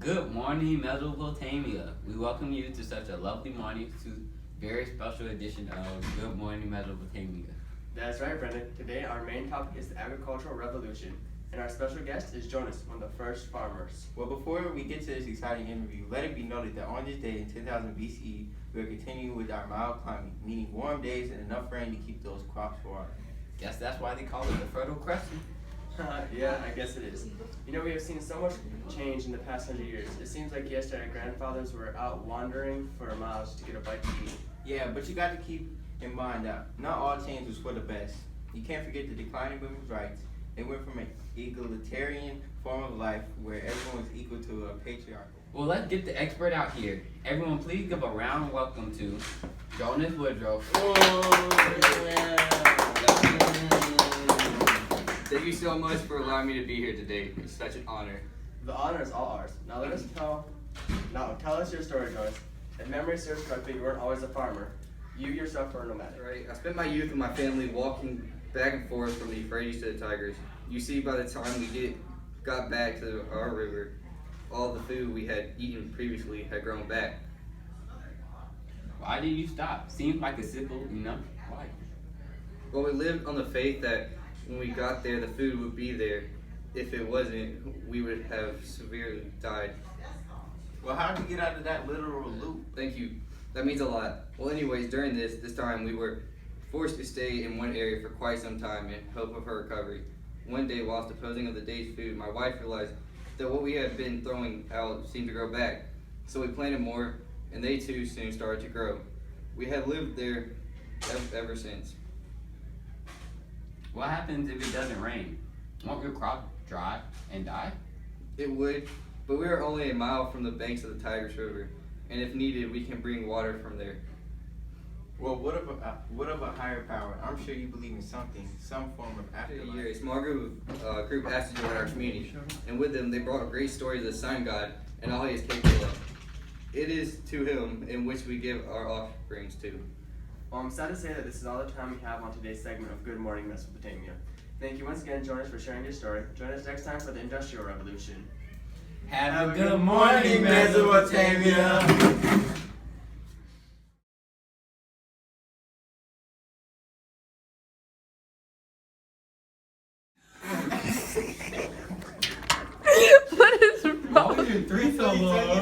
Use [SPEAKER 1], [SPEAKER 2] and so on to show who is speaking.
[SPEAKER 1] Good morning, Mesopotamia. We welcome you to such a lovely morning to a very special edition of Good Morning Mesopotamia.
[SPEAKER 2] That's right, Brendan. Today our main topic is the agricultural revolution, and our special guest is Jonas, one of the first farmers.
[SPEAKER 3] Well, before we get to this exciting interview, let it be noted that on this day in 10,000 BCE, we are continuing with our mild climate, meaning warm days and enough rain to keep those crops watered.
[SPEAKER 1] Guess that's why they call it the Fertile Crescent.
[SPEAKER 2] Yeah, I guess it is. You know, we have seen so much change in the past 100 years. It seems like yesterday our grandfathers were out wandering for miles to get a bite to eat.
[SPEAKER 3] Yeah, but you got to keep in mind that not all change was for the best. You can't forget the decline of women's rights. They went from an egalitarian form of life where everyone was equal to a patriarchal.
[SPEAKER 1] Well, let's get the expert out here. Everyone, please give a round of welcome to Jonas Woodruff.
[SPEAKER 4] Thank you so much for allowing me to be here today. It's such an honor.
[SPEAKER 2] The honor is all ours. Now tell us your story, Jonas. If memory serves correctly, you weren't always a farmer. You yourself were a nomadic.
[SPEAKER 4] Right. I spent my youth with my family walking back and forth from the Euphrates to the Tigris. You see, by the time we got back to our river, all the food we had eaten previously had grown back.
[SPEAKER 1] Why did you stop? Seems like a simple enough life.
[SPEAKER 4] Well, we lived on the faith that when we got there, the food would be there. If it wasn't, we would have severely died.
[SPEAKER 3] Well, how did you get out of that literal loop?
[SPEAKER 4] Thank you. That means a lot. Well, anyways, during this time, we were forced to stay in one area for quite some time in hope of her recovery. One day, whilst disposing of the day's food, my wife realized that what we had been throwing out seemed to grow back. So we planted more, and they too soon started to grow. We had lived there ever since.
[SPEAKER 1] What happens if it doesn't rain? Won't your crop dry and die?
[SPEAKER 4] It would, but we are only a mile from the banks of the Tigris River, and if needed, we can bring water from there.
[SPEAKER 3] Well, what of a higher power? I'm sure you believe in something, some form of
[SPEAKER 4] After a
[SPEAKER 3] afterlife.
[SPEAKER 4] year, a small group asked to join our community, and with them they brought a great story of the sun god and all he is capable of. It is to him in which we give our offerings to.
[SPEAKER 2] Well, I'm sad to say that this is all the time we have on today's segment of Good Morning Mesopotamia. Thank you once again, Jonas, for sharing your story. Join us next time for the Industrial Revolution.
[SPEAKER 1] Have a good morning, Mesopotamia.
[SPEAKER 5] What is wrong?
[SPEAKER 1] Why was your three so long?